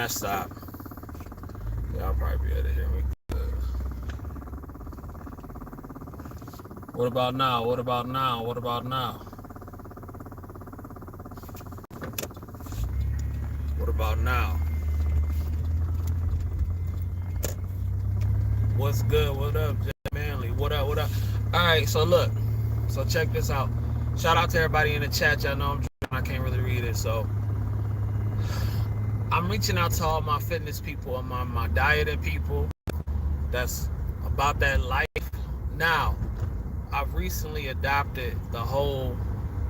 that stop. Yeah, I'll probably be able to hear me. What about now? What about now? What about now? What about now? What's good? What up, Jay Manley? What up? What up? All right, so look. So check this out. Shout out to everybody in the chat. Y'all know I can't really read it, so I'm reaching out to all my fitness people and my dieting people that's about that life. Now, I've recently adopted the whole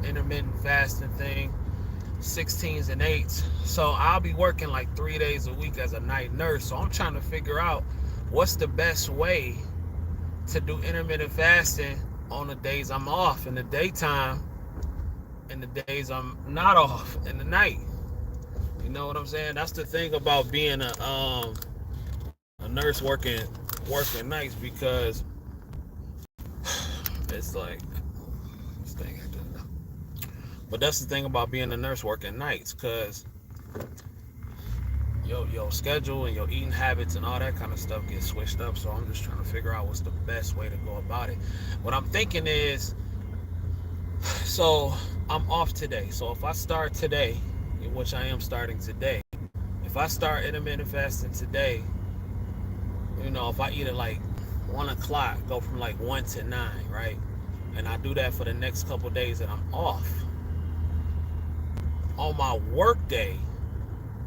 intermittent fasting thing, 16s and 8s. So I'll be working like 3 days a week as a night nurse. So I'm trying to figure out what's the best way to do intermittent fasting on the days I'm off in the daytime and the days I'm not off in the night. You know what I'm saying? That's the thing about being a nurse working nights, because it's like this thing. But that's the thing about being a nurse working nights, because your schedule and your eating habits and all that kind of stuff gets switched up. So I'm just trying to figure out what's the best way to go about it. What I'm thinking is, so I'm off today. So if I start today, which I am starting today, if I start intermittent fasting today, if I eat at like 1 o'clock, go from like 1 to 9, right? And I do that for the next couple of days that I'm off. On my work day,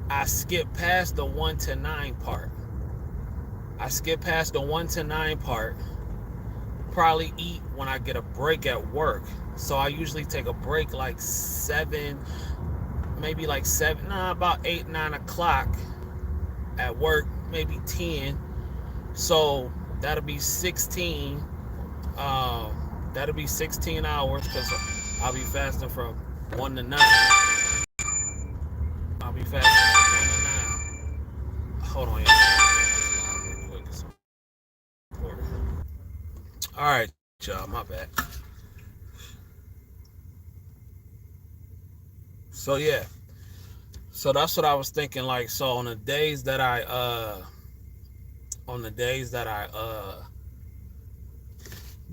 I skip past the 1 to 9 part. I skip past the 1 to 9 part. Probably eat when I get a break at work. So I usually take a break like 7, maybe like 7, about 8, 9 o'clock at work, maybe 10. So that'll be 16. That'll be 16 hours, because I'll be fasting from 1 to 9. I'll be fasting from 1 to 9. Hold on, all right, y'all, my bad. So yeah, so that's what I was thinking. Like, so on the days that I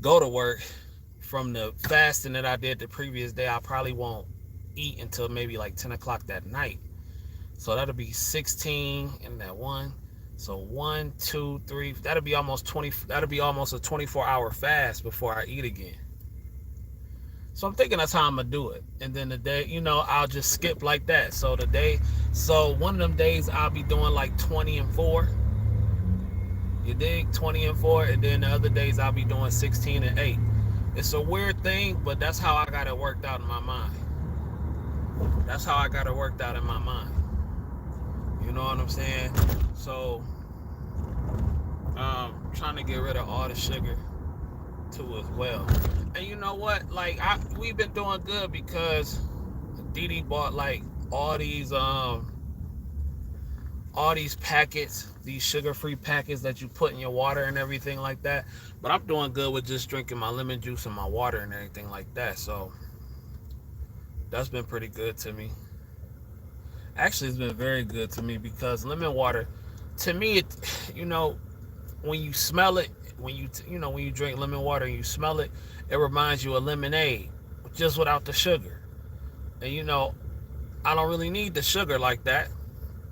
go to work, from the fasting that I did the previous day, I probably won't eat until maybe like 10 o'clock that night. So that'll be 16 and that 1. So 1, 2, 3. That'll be almost 20. That'll be almost a 24-hour fast before I eat again. So I'm thinking that's how I'm gonna do it. And then the day, I'll just skip like that. So one of them days I'll be doing like 20 and 4. You dig? 20 and 4. And then the other days I'll be doing 16 and 8. It's a weird thing, but that's how I got it worked out in my mind. That's how I got it worked out in my mind. You know what I'm saying? So, trying to get rid of all the sugar too as well. And you know what? Like, we've been doing good, because Didi bought like all these packets, these sugar-free packets that you put in your water and everything like that. But I'm doing good with just drinking my lemon juice and my water and everything like that. So that's been pretty good to me. Actually, it's been very good to me, because lemon water, to me, when you smell it, when you drink lemon water and you smell it, it reminds you of lemonade, just without the sugar. And I don't really need the sugar like that.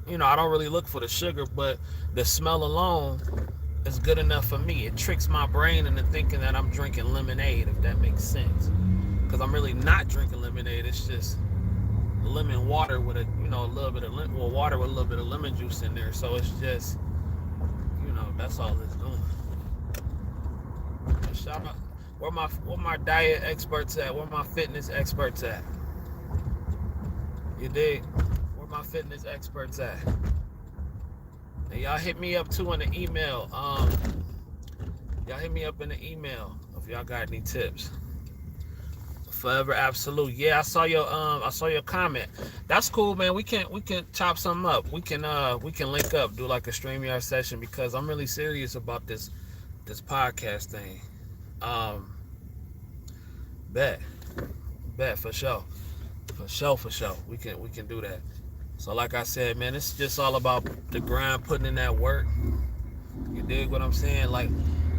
I don't really look for the sugar, but the smell alone is good enough for me. It tricks my brain into thinking that I'm drinking lemonade, if that makes sense. Because I'm really not drinking lemonade. It's just lemon water with a little bit of water with a little bit of lemon juice in there. So it's just, that's all it's doing. Shout out, where my diet experts at? Where my fitness experts at? You dig? Where my fitness experts at? And y'all hit me up too in the email. Y'all hit me up in the email if y'all got any tips. Forever Absolute. Yeah, I saw your comment. That's cool, man. We can chop something up. We can link up, do like a StreamYard session, because I'm really serious about this podcast thing. Bet for sure. We can do that. So like I said, man, it's just all about the grind, putting in that work. You dig what I'm saying? Like,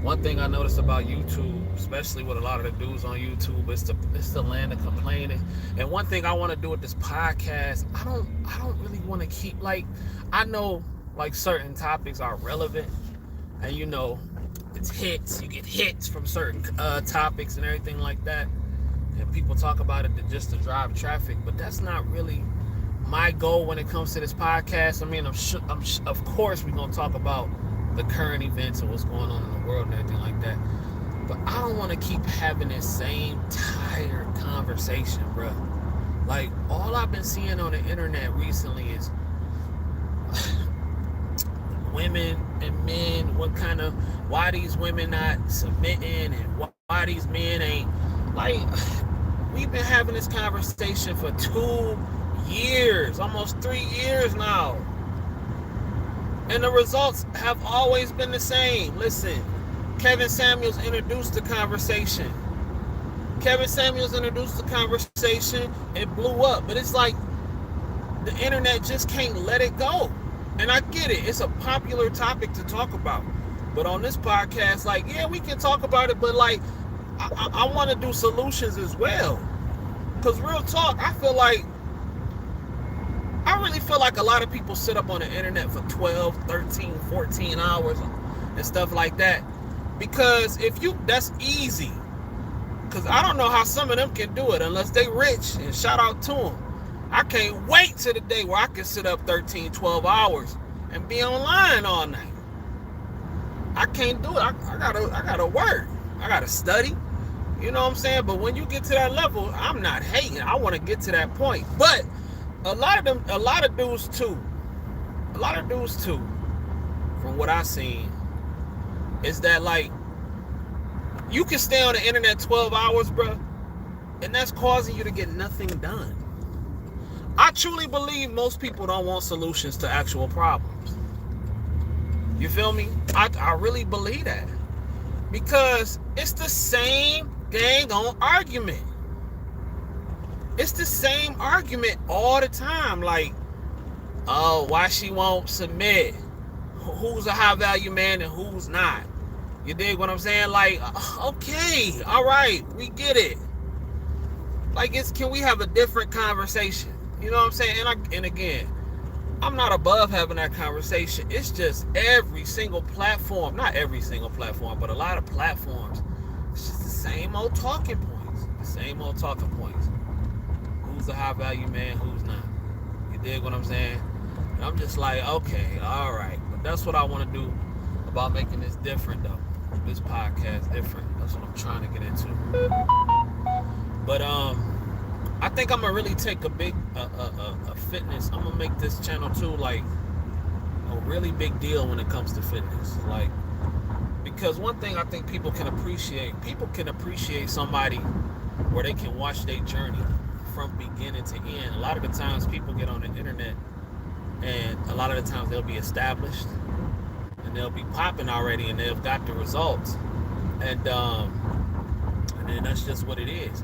one thing I noticed about YouTube, especially with a lot of the dudes on YouTube, it's the land of complaining. And one thing I want to do with this podcast, I don't really want to keep, like, I know like certain topics are relevant, and it's hits. You get hits from certain topics and everything like that, and people talk about it just to drive traffic. But that's not really my goal when it comes to this podcast. I mean, of course we're gonna talk about the current events and what's going on in the world and everything like that. But I don't want to keep having this same tired conversation, bro. Like, all I've been seeing on the internet recently is women and men, why these women not submitting, and why these men ain't, like, we've been having this conversation for 2 years, almost 3 years now. And the results have always been the same. Listen, Kevin Samuels introduced the conversation. It blew up. But it's like the internet just can't let it go. And I get it. It's a popular topic to talk about. But on this podcast, like, yeah, we can talk about it, but like, I want to do solutions as well. Because real talk, I really feel like a lot of people sit up on the internet for 12, 13, 14 hours and stuff like that. Because that's easy. Because I don't know how some of them can do it unless they rich, and shout out to them. I can't wait to the day where I can sit up 13, 12 hours and be online all night. I can't do it. I gotta work. I gotta study. You know what I'm saying? But when you get to that level, I'm not hating. I want to get to that point. But a lot of dudes too, from what I've seen, is that, like, you can stay on the internet 12 hours, bro, and that's causing you to get nothing done. I truly believe most people don't want solutions to actual problems. You feel me? I really believe that. Because it's the same dang on argument. It's the same argument all the time. Like, oh, why she won't submit? Who's a high value man and who's not? You dig what I'm saying? Like, okay, all right, we get it. Like, can we have a different conversation? You know what I'm saying? And again, I'm not above having that conversation. It's just every single platform, not every single platform, but a lot of platforms, it's just the same old talking points. Who's a high value man, who's not? You dig what I'm saying? And I'm just like, okay, all right. But that's what I want to do about making this different, though. This podcast different. That's what I'm trying to get into. But I think I'm gonna really take a big fitness. I'm gonna make this channel too, like, a really big deal when it comes to fitness. Like, because one thing I think people can appreciate somebody where they can watch their journey from beginning to end. A lot of the times people get on the internet, and a lot of the times they'll be established and they'll be popping already, and they've got the results, and then that's just what it is.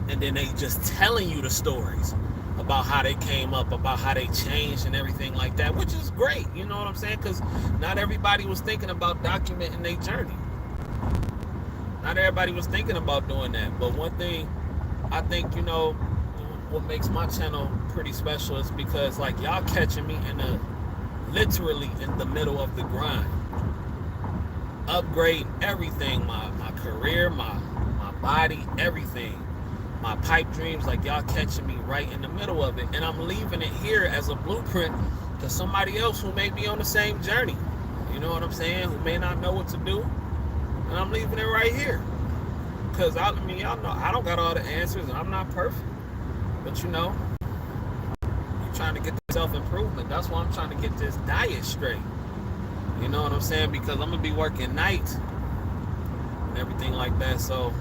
And then they just telling you the stories about how they came up, about how they changed and everything like that, which is great. You know what I'm saying? Because not everybody was thinking about documenting their journey. Not everybody was thinking about doing that. But one thing I think, what makes my channel pretty special is because, like, y'all catching me literally in the middle of the grind, upgrading everything, my career, my body, everything. My pipe dreams, like, y'all catching me right in the middle of it, and I'm leaving it here as a blueprint to somebody else who may be on the same journey. You know what I'm saying? Who may not know what to do, and I'm leaving it right here. Because y'all know I don't got all the answers, and I'm not perfect. But you're trying to get the self-improvement. That's why I'm trying to get this diet straight. You know what I'm saying? Because I'm gonna be working nights and everything like that. So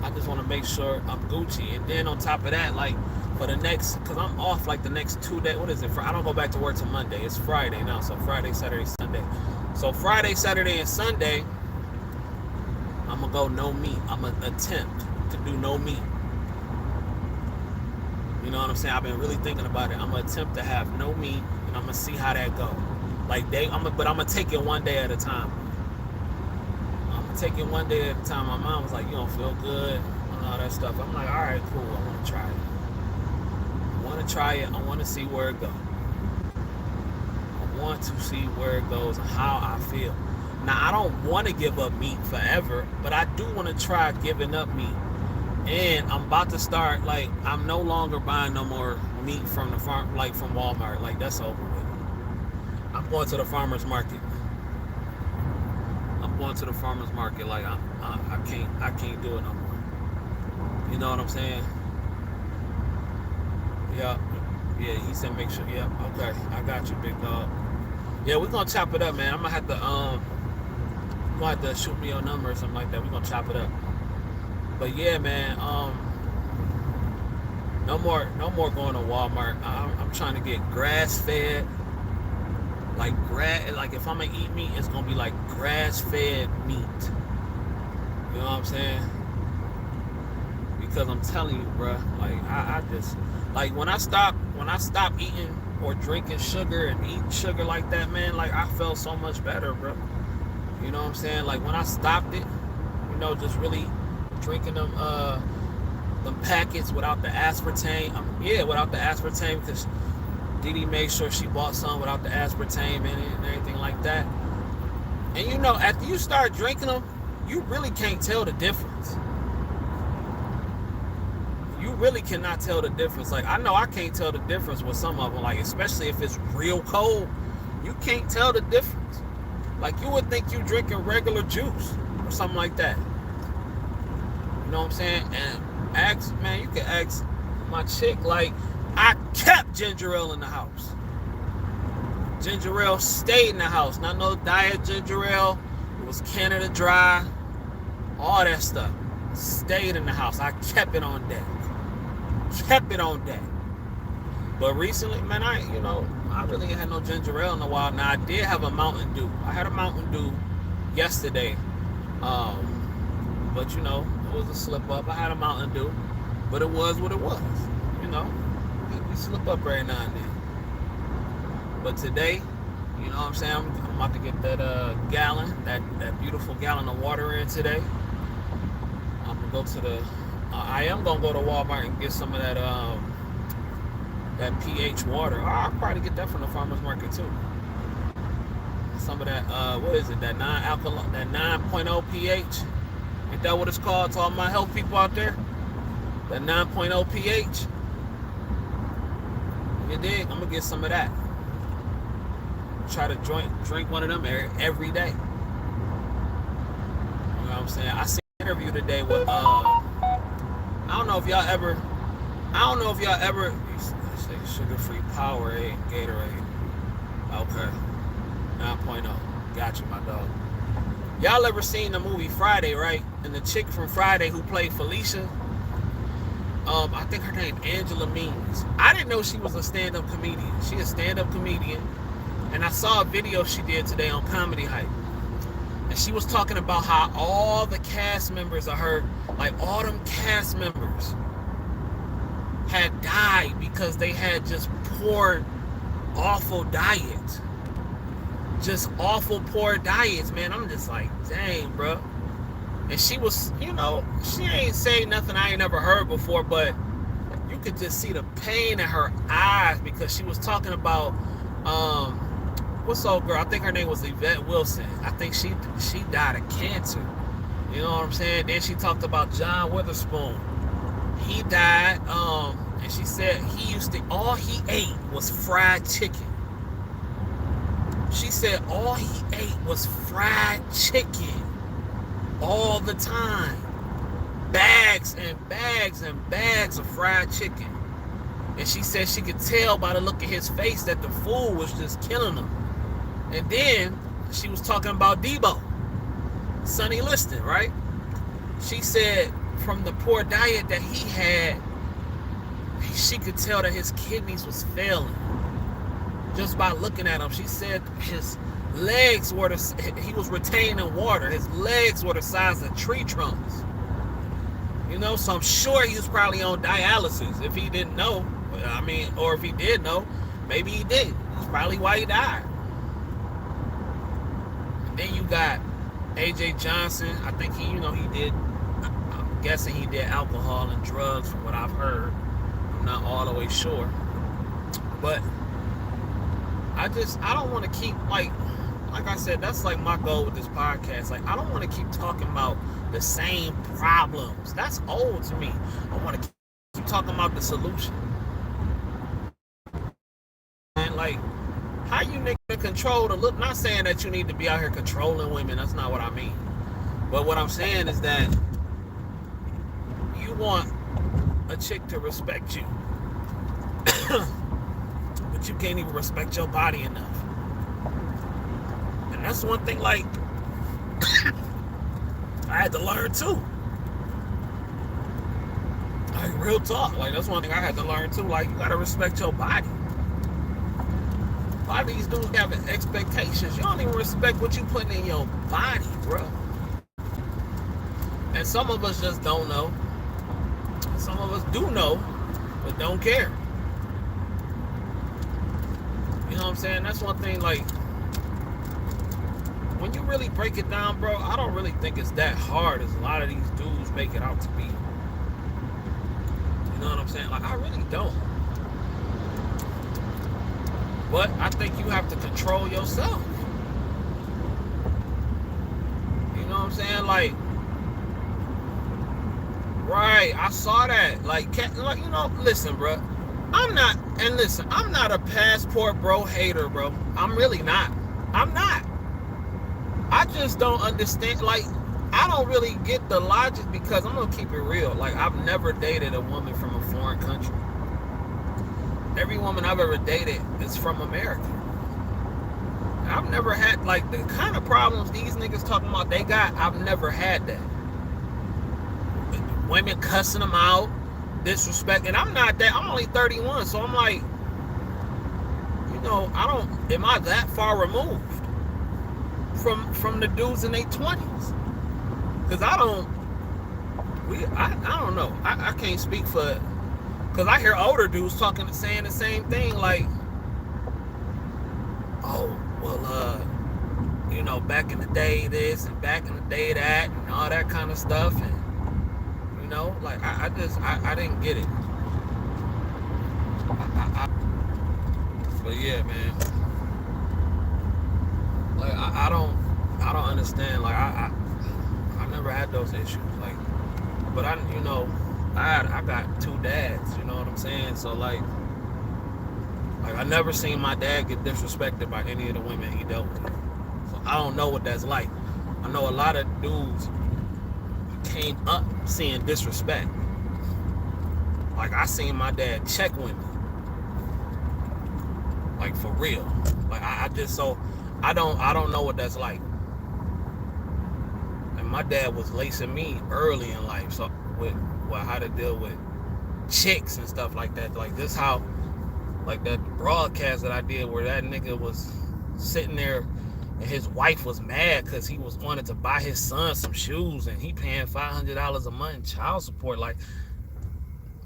I just want to make sure I'm Gucci. And then on top of that, like, for the next, because I'm off like the next 2 days. What is it? I don't go back to work till Monday. It's Friday now. So Friday, Saturday, Sunday. So Friday, Saturday, and Sunday, I'm going to go no meat. I'm going to attempt to do no meat. You know what I'm saying? I've been really thinking about it. I'm gonna attempt to have no meat, and I'm gonna see how that go. But I'm gonna take it one day at a time. I'm gonna take it one day at a time. My mom was like, "You don't feel good," and all that stuff. I'm like, "All right, cool. I want to try it. I want to try it. I want to see where it goes. I want to see where it goes and how I feel." Now, I don't want to give up meat forever, but I do want to try giving up meat. And I'm about to start, like, I'm no longer buying no more meat from the farm, like from Walmart. Like, that's over with. I'm going to the farmer's market. I'm going to the farmer's market. Like, I can't do it no more. You know what I'm saying? Yeah. Yeah, he said make sure. Yeah, okay. I got you, big dog. Yeah, we're gonna chop it up, man. I'm gonna have to shoot me your number or something like that. We're gonna chop it up. But yeah, man, no more going to Walmart. I'm trying to get grass fed, like if I'm gonna eat meat, it's gonna be like grass fed meat. You know what I'm saying? Because I'm telling you, bro, like I just like when I stop eating or drinking sugar and eating sugar like that, man, like I felt so much better, bro. You know what I'm saying? Like when I stopped it, just really drinking them packets without the aspartame. Without the aspartame, because Didi made sure she bought some without the aspartame in it and everything like that. And after you start drinking them, you really can't tell the difference. You really cannot tell the difference. Like, I know I can't tell the difference with some of them, like, especially if it's real cold. You can't tell the difference. Like, you would think you drinking regular juice or something like that. You know what I'm saying? And you can ask my chick, like, I kept ginger ale in the house. Ginger ale stayed in the house. Not no diet ginger ale. It was Canada Dry. All that stuff stayed in the house. I kept it on deck. But recently, man, I really ain't had no ginger ale in a while. Now, I did have a Mountain Dew. I had a Mountain Dew yesterday. But, it was a slip up. I had a Mountain Dew. But it was what it was. We slip up every now and then. But today, you know what I'm saying? I'm about to get that gallon, that beautiful gallon of water in today. I'm going to go to I am going to go to Walmart and get some of that pH water. I'll probably get that from the farmer's market too. Some of that, what is it? That 9.0 pH. Ain't that what it's called to all my health people out there? That 9.0 pH. You dig? I'm going to get some of that. Try to drink one of them every day. You know what I'm saying? I seen an interview today with, I don't know if y'all ever say sugar-free Powerade, Gatorade. Okay. 9.0. Got you, my dog. Y'all ever seen the movie Friday, right? And the chick from Friday who played Felicia, I think her name Angela Means. I didn't know she was a stand-up comedian. She a stand-up comedian. And I saw a video she did today on Comedy Hype. And she was talking about how all the cast members of her, like all them cast members, had died because they had just poor, awful diets. Just awful, poor diets, man. I'm just like, dang, bro. And she was, she ain't saying nothing I ain't never heard before, but you could just see the pain in her eyes because she was talking about, what's old girl? I think her name was Yvette Wilson. I think she died of cancer. You know what I'm saying? Then she talked about John Witherspoon. He died, and she said all he ate was fried chicken. She said all he ate was fried chicken all the time. Bags and bags and bags of fried chicken. And she said she could tell by the look of his face that the food was just killing him. And then she was talking about Debo, Sonny Liston, right? She said from the poor diet that he had, she could tell that his kidneys was failing just by looking at him. She said his legs he was retaining water. His legs were the size of tree trunks. So I'm sure he was probably on dialysis if he didn't know. I mean, or if he did know, maybe he did. That's probably why he died. And then you got AJ Johnson. I think he did. I'm guessing he did alcohol and drugs from what I've heard. I'm not all the way sure, but I don't want to keep like I said, that's like my goal with this podcast. Like, I don't want to keep talking about the same problems. That's old to me. I want to keep talking about the solution. And like, how you nigga control the look? Not saying that you need to be out here controlling women. That's not what I mean. But what I'm saying is that you want a chick to respect you, but you can't even respect your body enough. And that's one thing, like, I had to learn too. Like, real talk. Like, that's one thing I had to learn too. Like, you gotta respect your body. A lot of these dudes have expectations. You don't even respect what you putting in your body, bro. And some of us just don't know. Some of us do know, but don't care. You know what I'm saying? That's one thing, like, when you really break it down, bro, I don't really think it's that hard as a lot of these dudes make it out to be. You know what I'm saying? Like, I really don't. But I think you have to control yourself. You know what I'm saying? Like, right, I saw that. Like, listen, bro. I'm not a passport bro hater, bro. I'm really not. I'm not. I just don't understand, like, I don't really get the logic because I'm going to keep it real. Like, I've never dated a woman from a foreign country. Every woman I've ever dated is from America. I've never had, like, the kind of problems these niggas talking about they got, I've never had that. Women cussing them out, disrespect, and I'm not that, I'm only 31, so I'm like, am I that far removed from the dudes in their 20s? Because I don't know. I can't speak for, because I hear older dudes saying the same thing, like, oh, well, back in the day this and back in the day that and all that kind of stuff, and like, I didn't get it. But yeah, man. Like, I don't understand. Like, I never had those issues. Like, but I got two dads. You know what I'm saying? So like I never seen my dad get disrespected by any of the women he dealt with. So I don't know what that's like. I know a lot of dudes came up seeing disrespect. Like, I seen my dad check women. Like, for real. Like, I don't know what that's like. And my dad was lacing me early in life, so with how to deal with chicks and stuff like that. Like, this how, like, that broadcast that I did where that nigga was sitting there and his wife was mad because he wanted to buy his son some shoes and he paying $500 a month in child support. Like,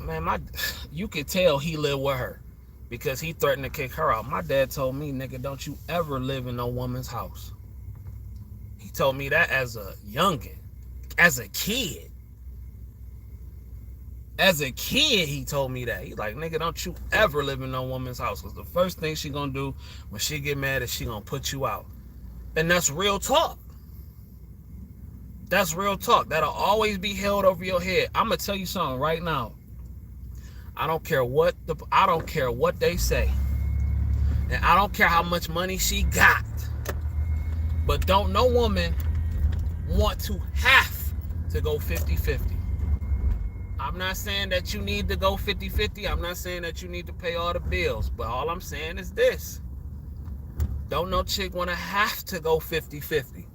man, you could tell he lived with her because he threatened to kick her out. My dad told me, nigga, don't you ever live in no woman's house. He told me that as a youngin', as a kid. As a kid, he told me that. He like, nigga, don't you ever live in no woman's house, because the first thing she gonna do when she get mad is she gonna put you out. And that's real talk. That's real talk. That'll always be held over your head. I'm gonna tell you something right now. I don't care what they say. And I don't care how much money she got. But don't no woman want to have to go 50-50. I'm not saying that you need to go 50-50. I'm not saying that you need to pay all the bills. But all I'm saying is this. Don't no chick want to have to go 50-50.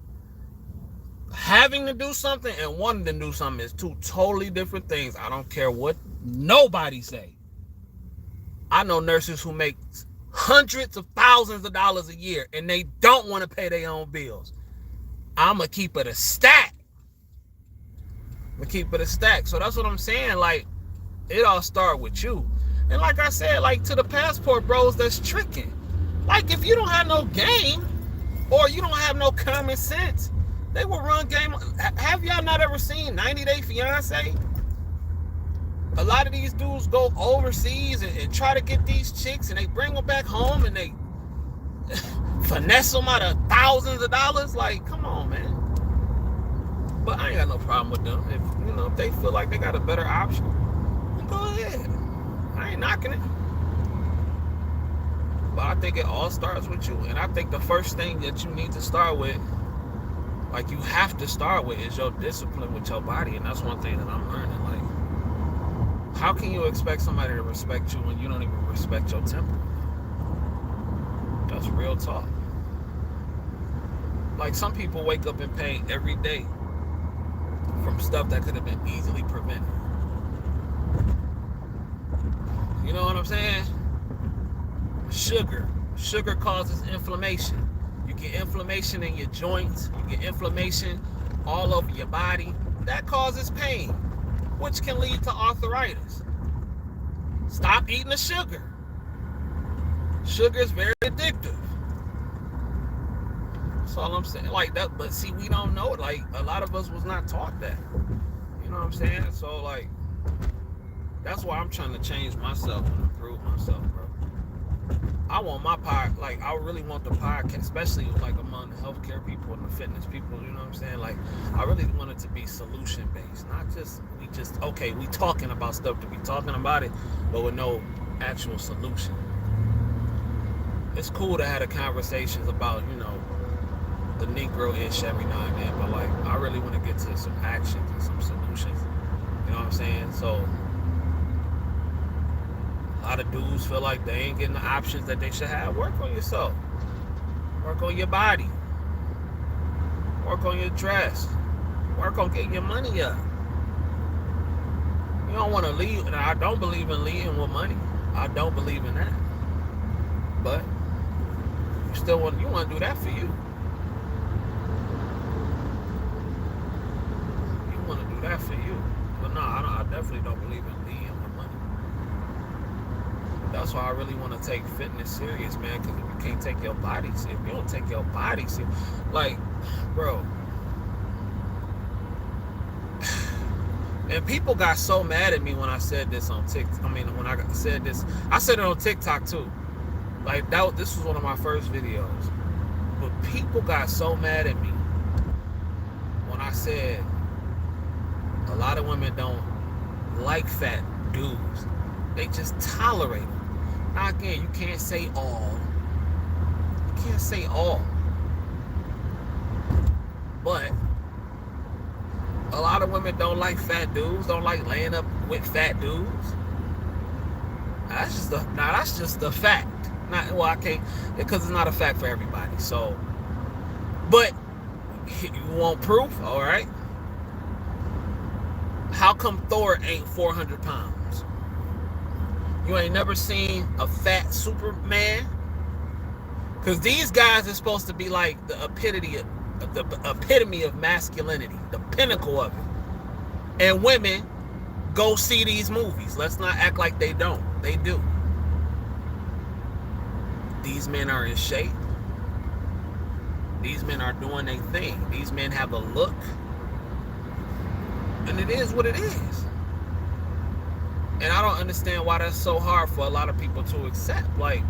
Having to do something and wanting to do something is two totally different things. I don't care what nobody say. I know nurses who make hundreds of thousands of dollars a year and they don't want to pay their own bills. I'm going to keep it a stat. We keep it a stack. So that's what I'm saying. Like, it all start with you. And like I said, like to the passport bros that's tricking. Like if you don't have no game or you don't have no common sense, they will run game. Have y'all not ever seen 90 Day Fiance? A lot of these dudes go overseas and try to get these chicks, and they bring them back home and they finesse them out of thousands of dollars. Like, come on, man. But I ain't got no problem with them. If they feel like they got a better option, then go ahead. I ain't knocking it. But I think it all starts with you. And I think the first thing that you need to start with, like you have to start with, is your discipline with your body. And that's one thing that I'm learning. Like, how can you expect somebody to respect you when you don't even respect your temper? That's real talk. Like, some people wake up in pain every day from stuff that could have been easily prevented. You know what I'm saying? Sugar causes inflammation. You get inflammation in your joints. You get inflammation all over your body. That causes pain, which can lead to arthritis. Stop eating the sugar. Sugar is very addictive. That's all I'm saying. Like that, but see, we don't know it. Like, a lot of us was not taught that. You know what I'm saying? So, like, that's why I'm trying to change myself and improve myself, bro. I want my podcast, like, I really want the podcast, especially like among the healthcare people and the fitness people, you know what I'm saying? Like, I really want it to be solution based, not just, we talking about stuff to be talking about it, but with no actual solution. It's cool to have the conversations about, the Negro ish every now and then, but like, I really want to get to some actions and some solutions. You know what I'm saying? So, a lot of dudes feel like they ain't getting the options that they should have. Work on yourself. Work on your body. Work on your dress. Work on getting your money up. You don't want to lead. And I don't believe in leading with money. I don't believe in that. But you want to do that for you. You want to do that for you. But no, I definitely don't believe in leading with money. That's why I really want to take fitness serious, man, because if you can't take your body serious, if you don't take your body serious, like, bro, and people got so mad at me when I said this on TikTok. When I said this, I said it on TikTok too. Like, this was one of my first videos. But people got so mad at me when I said a lot of women don't like fat dudes. They just tolerate them. Now, again, you can't say all. You can't say all. But a lot of women don't like fat dudes, don't like laying up with fat dudes. That's just the fact. I can't, because it's not a fact for everybody. So, but you want proof? All right. How come Thor ain't 400 pounds? You ain't never seen a fat Superman? Because these guys are supposed to be like the epitome of masculinity, the pinnacle of it. And women go see these movies. Let's not act like they don't. They do. These men are in shape. These men are doing their thing. These men have a look. And it is what it is. And I don't understand why that's so hard for a lot of people to accept. Like,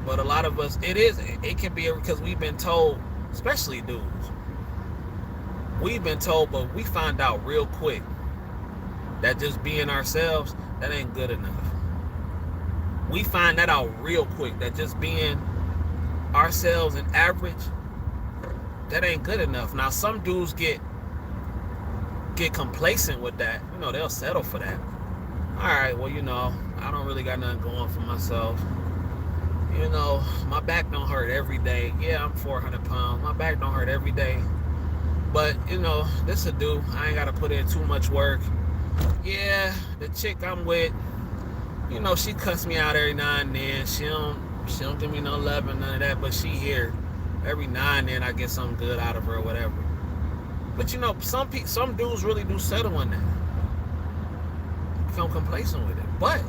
but a lot of us, it can be because we've been told, especially dudes, we've been told, but we find out real quick that just being ourselves, that ain't good enough. We find that out real quick, that just being ourselves and average, that ain't good enough. Now, some dudes get complacent with that. They'll settle for that. All right, well, I don't really got nothing going for myself. My back don't hurt every day. Yeah, I'm 400 pounds. My back don't hurt every day. But, this will do. I ain't got to put in too much work. Yeah, the chick I'm with, she cuts me out every now and then. She don't give me no love and none of that, but she here. Every now and then I get something good out of her or whatever. But some dudes really do settle in that, become complacent with it. But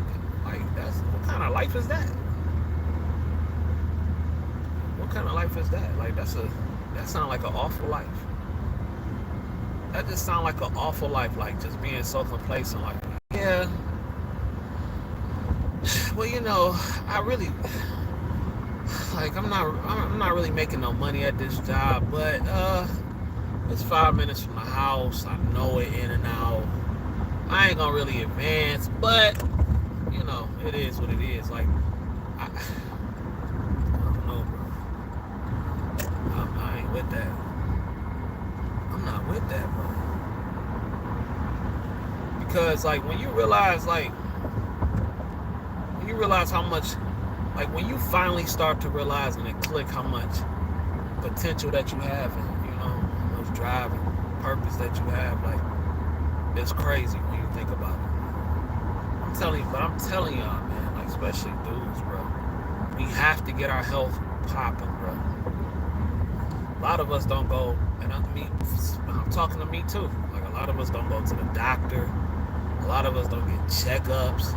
like, that's what kind of life is that? What kind of life is that? Like, that sounds like an awful life. That just sounds like an awful life. Like, just being so complacent. Like, yeah, well, I really, like, I'm not really making no money at this job, but it's 5 minutes from the house. I know it in and out. I ain't gonna really advance, but it is what it is. Like, I don't know, bro. I ain't with that. I'm not with that, bro. Because like, when you realize how much, like, when you finally start to realize and it click how much potential that you have, and how much drive and purpose that you have, like, it's crazy when you think about it. I'm telling y'all, man, like, especially dudes, bro, we have to get our health popping, bro. A lot of us don't go, and I'm talking to me too. Like, a lot of us don't go to the doctor. A lot of us don't get checkups.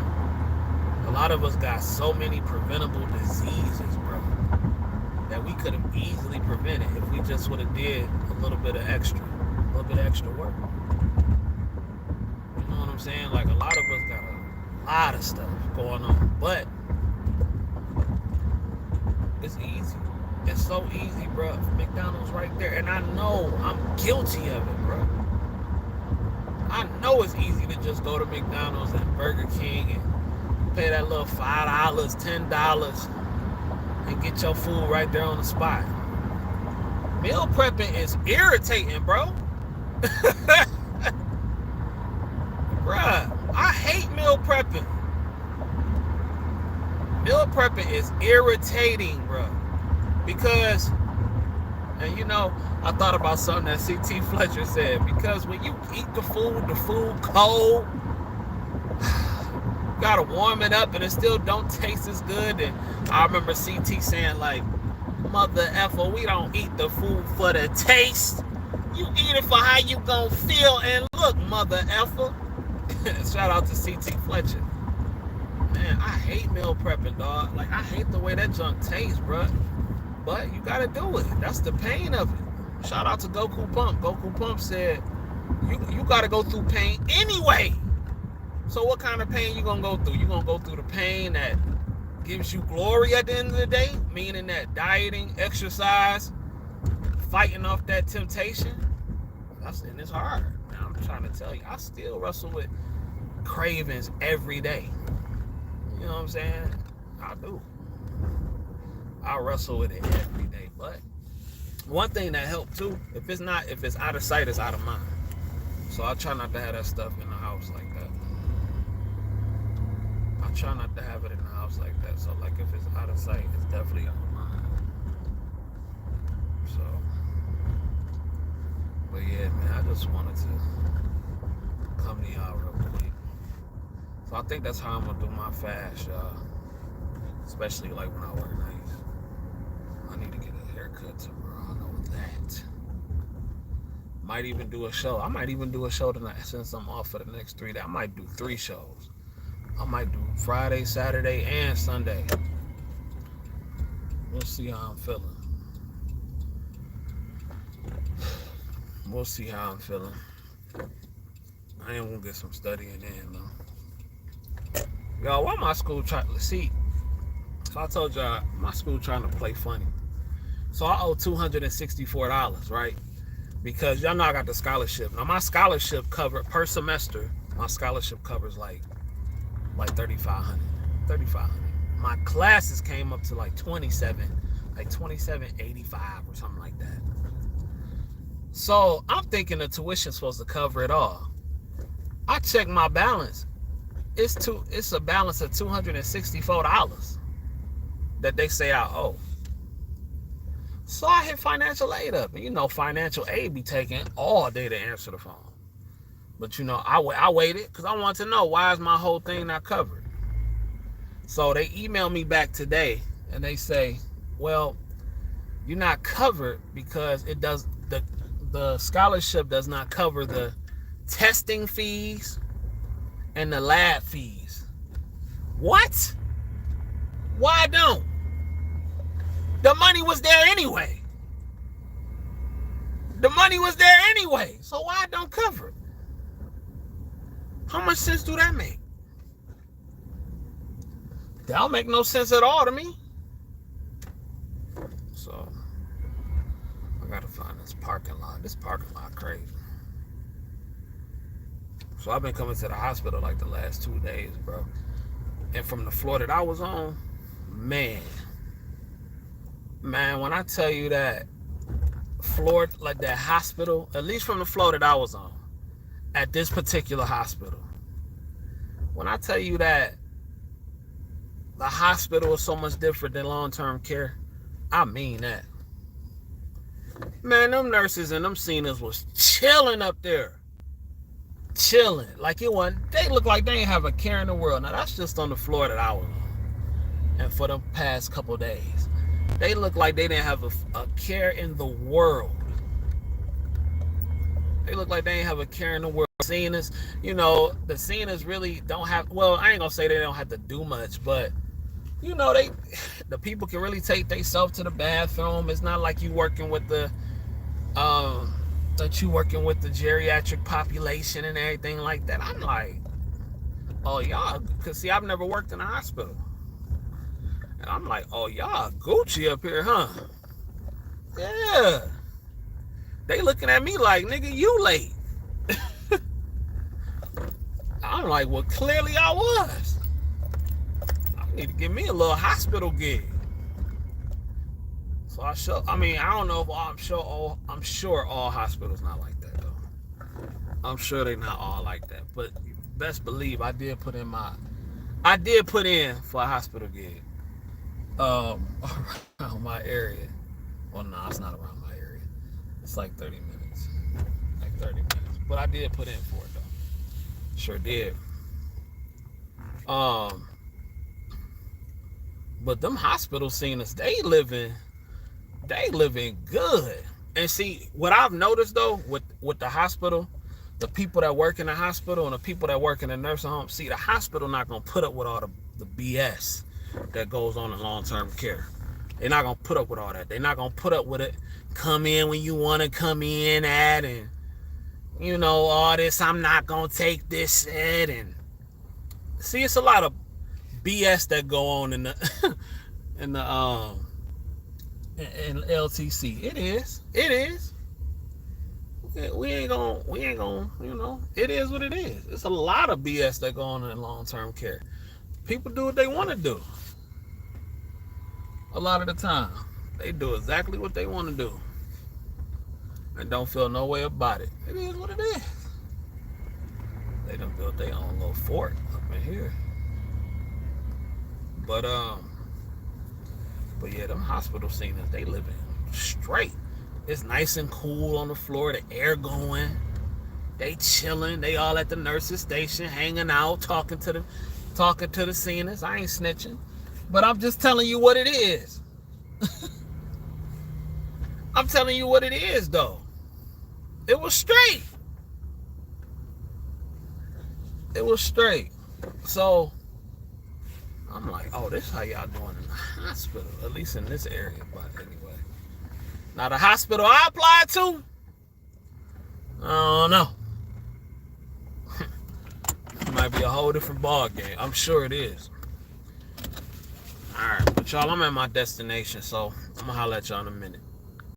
A lot of us got so many preventable diseases, bro, that we could have easily prevented if we just would have did a little bit of extra work. You know what I'm saying? Like, a lot of us got a lot of stuff going on, but it's easy. It's so easy, bro. McDonald's right there, and I know I'm guilty of it, bro. I know it's easy to just go to McDonald's and Burger King and pay that little $5, $10, and get your food right there on the spot. Meal prepping is irritating, bro. Bruh, I hate meal prepping. Meal prepping is irritating, bro. Because, and I thought about something that C.T. Fletcher said. Because when you eat the food cold, you gotta warm it up and it still don't taste as good. And I remember CT saying, like, mother effer, we don't eat the food for the taste. You eat it for how you gonna feel and look, mother effer. Shout out to CT Fletcher. Man, I hate meal prepping, dog. Like, I hate the way that junk tastes, bro. But you gotta do it. That's the pain of it. Shout out to Goku Pump. Goku Pump said, you gotta go through pain anyway. So what kind of pain you gonna go through? You gonna go through the pain that gives you glory at the end of the day, meaning that dieting, exercise, fighting off that temptation. And it's hard. Now, I'm trying to tell you, I still wrestle with cravings every day. You know what I'm saying? I do. I wrestle with it every day. But one thing that helped too, if it's out of sight, it's out of mind. So I try not to have that stuff in the house like that. I try not to have it in the house like that. So, like, if it's out of sight, it's definitely out of mind. So, but yeah, man, I just wanted to come to y'all real quick. So I think that's how I'm gonna do my fast, y'all. Especially like when I work nights. I need to get a haircut tomorrow. I know that. Might even do a show. I might even do a show tonight since I'm off for the next 3 days. I might do 3 shows. I might do Friday, Saturday, and Sunday. We'll see how I'm feeling. We'll see how I'm feeling. I am gonna get some studying in, though. Y'all, why my school trying to see? So I told y'all, my school trying to play funny. So I owe $264, right? Because y'all know I got the scholarship. Now my scholarship cover per semester, my scholarship covers like $3,500. My classes came up to like 2785 or something like that. So I'm thinking the tuition's supposed to cover it all. I checked my balance. It's a balance of $264 that they say I owe. So I hit financial aid up. And financial aid be taking all day to answer the phone. But I waited because I wanted to know, why is my whole thing not covered? So they emailed me back today and they say, well, you're not covered because the scholarship does not cover the testing fees and the lab fees. What? Why don't? The money was there anyway. The money was there anyway. So why don't cover it? How much sense do that make? That don't make no sense at all to me. So I gotta find this parking lot. This parking lot crazy. So I've been coming to the hospital like the last 2 days, bro. And from the floor that I was on, man, when I tell you that floor, like that hospital, at least from the floor that I was on, at this particular hospital, when I tell you that the hospital is so much different than long-term care, I mean that. Man, them nurses and them seniors was chilling up there. Chilling. Like it wasn't, they look like they ain't have a care in the world. Now that's just on the floor that I was on. And for the past couple days, they look like they didn't have a care in the world. They look like they ain't have a care in the world. Seniors, you know, the seniors really don't have, well, I ain't gonna say they don't have to do much, but you know, the people can really take themselves to the bathroom. It's not like you working with the geriatric population and everything like that. I'm like, oh y'all, cause see, I've never worked in a hospital. And I'm like, oh y'all Gucci up here, huh? Yeah. They looking at me like, nigga, you late. I'm like, well, clearly I was. Need to give me a little hospital gig. So I don't know if I'm sure all hospitals not like that though. I'm sure they're not all like that. But best believe I did put in for a hospital gig. Around my area. Well, no, it's not around my area. It's like 30 minutes. But I did put in for it though. Sure did. But them hospital seniors, they living good. And see, what I've noticed though, with the hospital, the people that work in the hospital and the people that work in the nursing home, see, the hospital not gonna put up with all the BS that goes on in long-term care. They're not gonna put up with all that. They're not gonna put up with it. Come in when you want to come in at, and you know, all this, I'm not gonna take this shit. And see, it's a lot of BS that go on in the in LTC. It is. We ain't gonna, you know, it is what it is. It's a lot of BS that go on in long-term care. People do what they want to do. A lot of the time, they do exactly what they want to do and don't feel no way about it. It is what it is. They done built their own little fort up in here. But yeah, them hospital seniors, they living straight. It's nice and cool on the floor, the air going. They chilling. They all at the nurse's station, hanging out, talking to the seniors. I ain't snitching, but I'm just telling you what it is. I'm telling you what it is, though. It was straight. So I'm like, oh, this is how y'all doing in the hospital, at least in this area. But anyway, now the hospital I applied to, I don't know. It might be a whole different ball game. I'm sure it is. All right, but y'all, I'm at my destination, so I'm gonna holler at y'all in a minute.